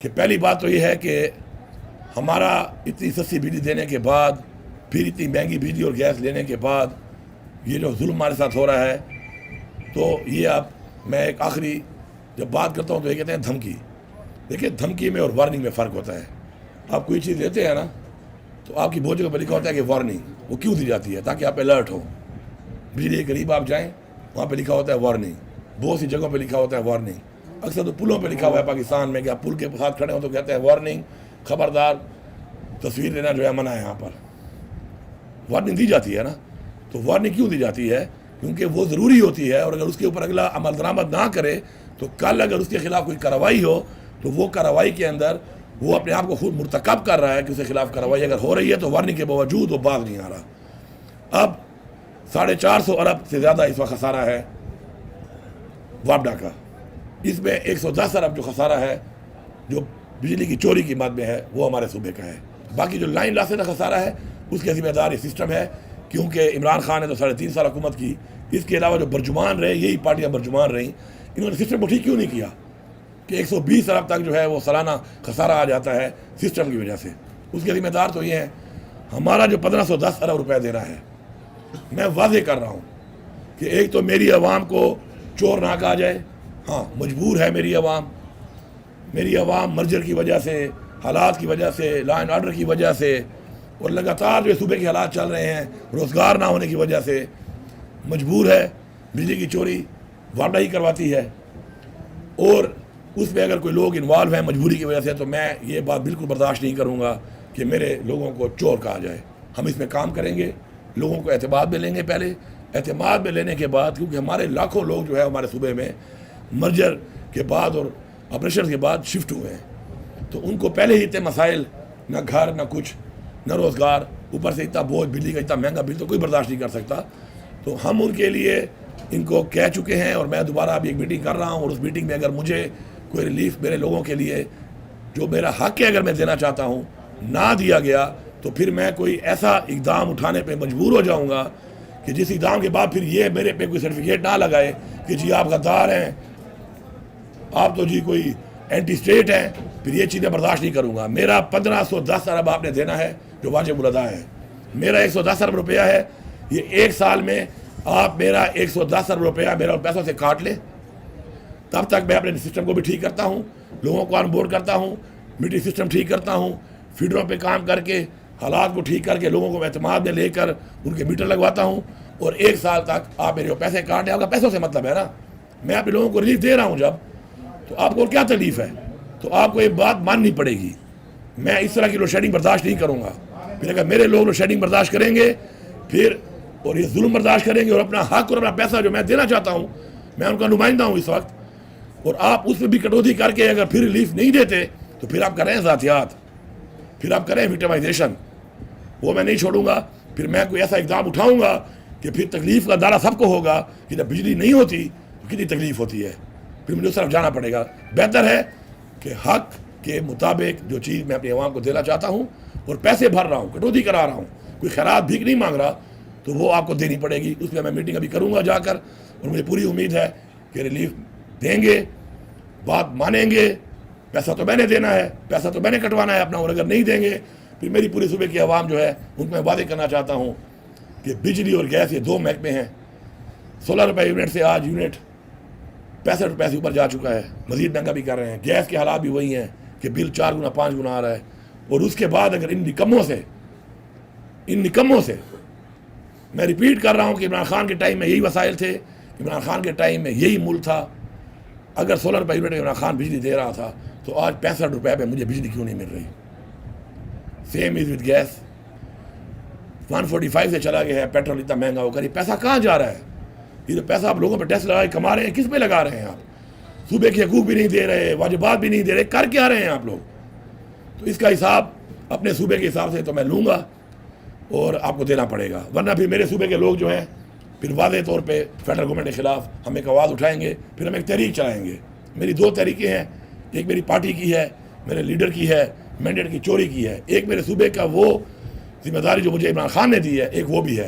کہ پہلی بات تو یہ ہے کہ ہمارا اتنی سستی بجلی دینے کے بعد پھر اتنی مہنگی بجلی اور گیس لینے کے بعد یہ جو ظلم ہمارے ساتھ ہو رہا ہے، تو یہ اب میں ایک آخری جب بات کرتا ہوں تو یہ کہتے ہیں دھمکی. دیکھیں، دھمکی میں اور وارننگ میں فرق ہوتا ہے. آپ کوئی چیز لیتے ہیں نا تو آپ کی بہت جگہ پہ لکھا ہوتا ہے کہ وارننگ. وہ کیوں دی جاتی ہے؟ تاکہ آپ الرٹ ہو. بجلی کے قریب آپ جائیں وہاں پہ لکھا ہوتا ہے وارننگ. بہت سی جگہوں پہ لکھا ہوتا ہے وارننگ. اکثر تو پلوں پہ لکھا ہوا ہے پاکستان میں کہ آپ پل کے ساتھ کھڑے ہوں تو کہتے ہیں وارننگ، خبردار، تصویر لینا جو ہے منع ہے. یہاں پر وارننگ دی جاتی ہے نا. تو وارننگ کیوں دی جاتی ہے؟ کیونکہ وہ ضروری ہوتی ہے، اور اگر اس کے اوپر اگلا عمل درآمد نہ کرے تو کل اگر اس کے خلاف کوئی کارروائی ہو تو وہ کارروائی کے اندر وہ اپنے آپ کو خود مرتکب کر رہا ہے کہ اس کے خلاف کارروائی اگر ہو رہی ہے تو وارننگ کے باوجود وہ باز نہیں آ رہا. اب 450 ارب سے زیادہ اس وقت خسارہ ہے وابڈا کا. اس میں 110 ارب جو خسارہ ہے جو بجلی کی چوری کی مد میں ہے وہ ہمارے صوبے کا ہے. باقی جو لائن لاسے کا خسارہ ہے اس کے ذمہ دار یہ سسٹم ہے، کیونکہ عمران خان نے تو 3.5 سال حکومت کی. اس کے علاوہ جو برجمان رہے، یہی پارٹیاں برجمان رہیں، انہوں نے سسٹم کو ٹھیک کیوں نہیں کیا کہ 120 ارب تک جو ہے وہ سالانہ خسارہ آ جاتا ہے سسٹم کی وجہ سے. اس کے ذمہ دار تو یہ ہیں. ہمارا جو 1510 ارب روپے دے رہا ہے، میں واضح کر رہا ہوں کہ ایک تو میری عوام کو چور نہ کہا جائے. ہاں، مجبور ہے میری عوام مرجر کی وجہ سے، حالات کی وجہ سے، لا اینڈ آرڈر کی وجہ سے، اور لگاتار جو صوبے کے حالات چل رہے ہیں روزگار نہ ہونے کی وجہ سے مجبور ہے. بجلی کی چوری وابڈا ہی کرواتی ہے، اور اس میں اگر کوئی لوگ انوالو ہیں مجبوری کی وجہ سے تو میں یہ بات بالکل برداشت نہیں کروں گا کہ میرے لوگوں کو چور کہا جائے. ہم اس میں کام کریں گے، لوگوں کو اعتماد میں لیں گے. پہلے اعتماد میں لینے کے بعد، کیونکہ ہمارے لاکھوں لوگ جو ہے ہمارے صوبے میں مرجر کے بعد اور آپریشن کے بعد شفٹ ہوئے ہیں، تو ان کو پہلے ہی اتنے مسائل، نہ گھر، نہ کچھ، نہ روزگار، اوپر سے اتنا بوجھ بجلی کا، اتنا مہنگا بل تو کوئی برداشت نہیں کر سکتا. تو ہم ان کے لیے ان کو کہہ چکے ہیں، اور میں دوبارہ ابھی ایک میٹنگ کر رہا ہوں، اور اس میٹنگ میں اگر مجھے کوئی ریلیف میرے لوگوں کے لیے جو میرا حق ہے اگر میں دینا چاہتا ہوں نہ دیا گیا تو پھر میں کوئی ایسا اقدام اٹھانے پہ مجبور ہو جاؤں گا کہ جس اقدام کے بعد پھر یہ میرے پہ کوئی سرٹیفکیٹ نہ لگائے کہ جی آپ غدار ہیں، آپ تو جی کوئی اینٹی اسٹیٹ ہیں. پھر یہ چیزیں برداشت نہیں کروں گا. میرا 1510 ارب آپ نے دینا ہے جو واجب الادا ہے. میرا 110 ارب روپیہ ہے. یہ ایک سال میں آپ میرا 110 ارب روپیہ میرا پیسوں سے کاٹ لیں. تب تک میں اپنے سسٹم کو بھی ٹھیک کرتا ہوں، لوگوں کو آن بورڈ کرتا ہوں، میٹنگ سسٹم ٹھیک کرتا ہوں، فیڈروں پہ کام کر کے حالات کو ٹھیک کر کے لوگوں کو اعتماد میں لے کر ان کے میٹر لگواتا ہوں. اور ایک سال تک آپ میرے پیسے کاٹ لیں. آپ کا پیسوں سے مطلب ہے نا، میں اپنے لوگوں کو ریلیف دے رہا ہوں جب، تو آپ کو کیا تکلیف ہے؟ تو آپ کو یہ بات ماننی پڑے گی. میں اس طرح کی لوڈ شیڈنگ برداشت نہیں کروں گا. پھر اگر میرے لوگ لوڈ شیڈنگ برداشت کریں گے پھر اور یہ ظلم برداشت کریں گے اور اپنا حق اور اپنا پیسہ جو میں دینا چاہتا ہوں، میں ان کا نمائندہ ہوں اس وقت، اور آپ اس میں بھی کٹوتی کر کے اگر پھر ریلیف نہیں دیتے تو پھر آپ کریں ذاتیات، پھر آپ کریں وکٹمائزیشن. وہ میں نہیں چھوڑوں گا. پھر میں کوئی ایسا اقدام اٹھاؤں گا کہ پھر تکلیف کا دارہ سب کو ہوگا کہ جب بجلی نہیں ہوتی تو کتنی تکلیف ہوتی ہے. پھر مجھے اس طرف جانا پڑے گا. بہتر ہے کہ حق کے مطابق جو چیز میں اپنی عوام کو دینا چاہتا ہوں اور پیسے بھر رہا ہوں، کٹوتی کرا رہا ہوں، کوئی خیرات بھیک نہیں مانگ رہا، تو وہ آپ کو دینی پڑے گی. اس میں میٹنگ ابھی کروں گا جا کر، اور مجھے پوری امید ہے کہ ریلیف دیں گے، بات مانیں گے. پیسہ تو میں نے دینا ہے، پیسہ تو میں نے کٹوانا ہے اپنا، اور اگر نہیں دیں گے پھر میری پوری صوبے کی عوام جو ہے ان کو میں وعدے کرنا چاہتا ہوں کہ بجلی اور گیس یہ 2 محکمے ہیں. 16 روپے یونٹ سے آج یونٹ 65 روپے سے اوپر جا چکا ہے. مزید مہنگا بھی کر رہے ہیں. گیس کے حالات بھی وہی ہیں کہ بل 4 گنا 5 گنا آ رہا ہے. اور اس کے بعد اگر ان نکموں سے میں ریپیٹ کر رہا ہوں کہ عمران خان کے ٹائم میں یہی وسائل تھے، عمران خان کے ٹائم میں یہی ملک تھا. اگر 16 روپے یونٹ میں عمران خان بجلی دے رہا تھا تو آج 65 روپے پہ مجھے بجلی کیوں نہیں مل رہی؟ Same is with gas. 145 سے چلا گیا ہے. پیٹرول اتنا مہنگا ہو کر یہ پیسہ کہاں جا رہا ہے؟ یہ تو پیسہ آپ لوگوں پہ ٹیکس لگا کے کما رہے ہیں. کس پہ لگا رہے ہیں آپ؟ صوبے کے حقوق بھی نہیں دے رہے، واجبات بھی نہیں دے رہے، کر کیا رہے ہیں آپ لوگ؟ تو اس کا حساب اپنے صوبے کے حساب سے تو میں لوں گا اور آپ کو دینا پڑے گا. ورنہ پھر میرے صوبے کے لوگ جو ہیں پھر واضح طور پہ فیڈرل گورنمنٹ کے خلاف ہم ایک آواز اٹھائیں گے. پھر ہم ایک تحریک چلائیں گے. میری 2 تحریکیں ہیں. ایک میری پارٹی کی ہے، میرے لیڈر کی ہے، مینڈیٹ کی چوری کی ہے. ایک میرے صوبے کا وہ ذمہ داری جو مجھے عمران خان نے دی ہے، ایک وہ بھی ہے.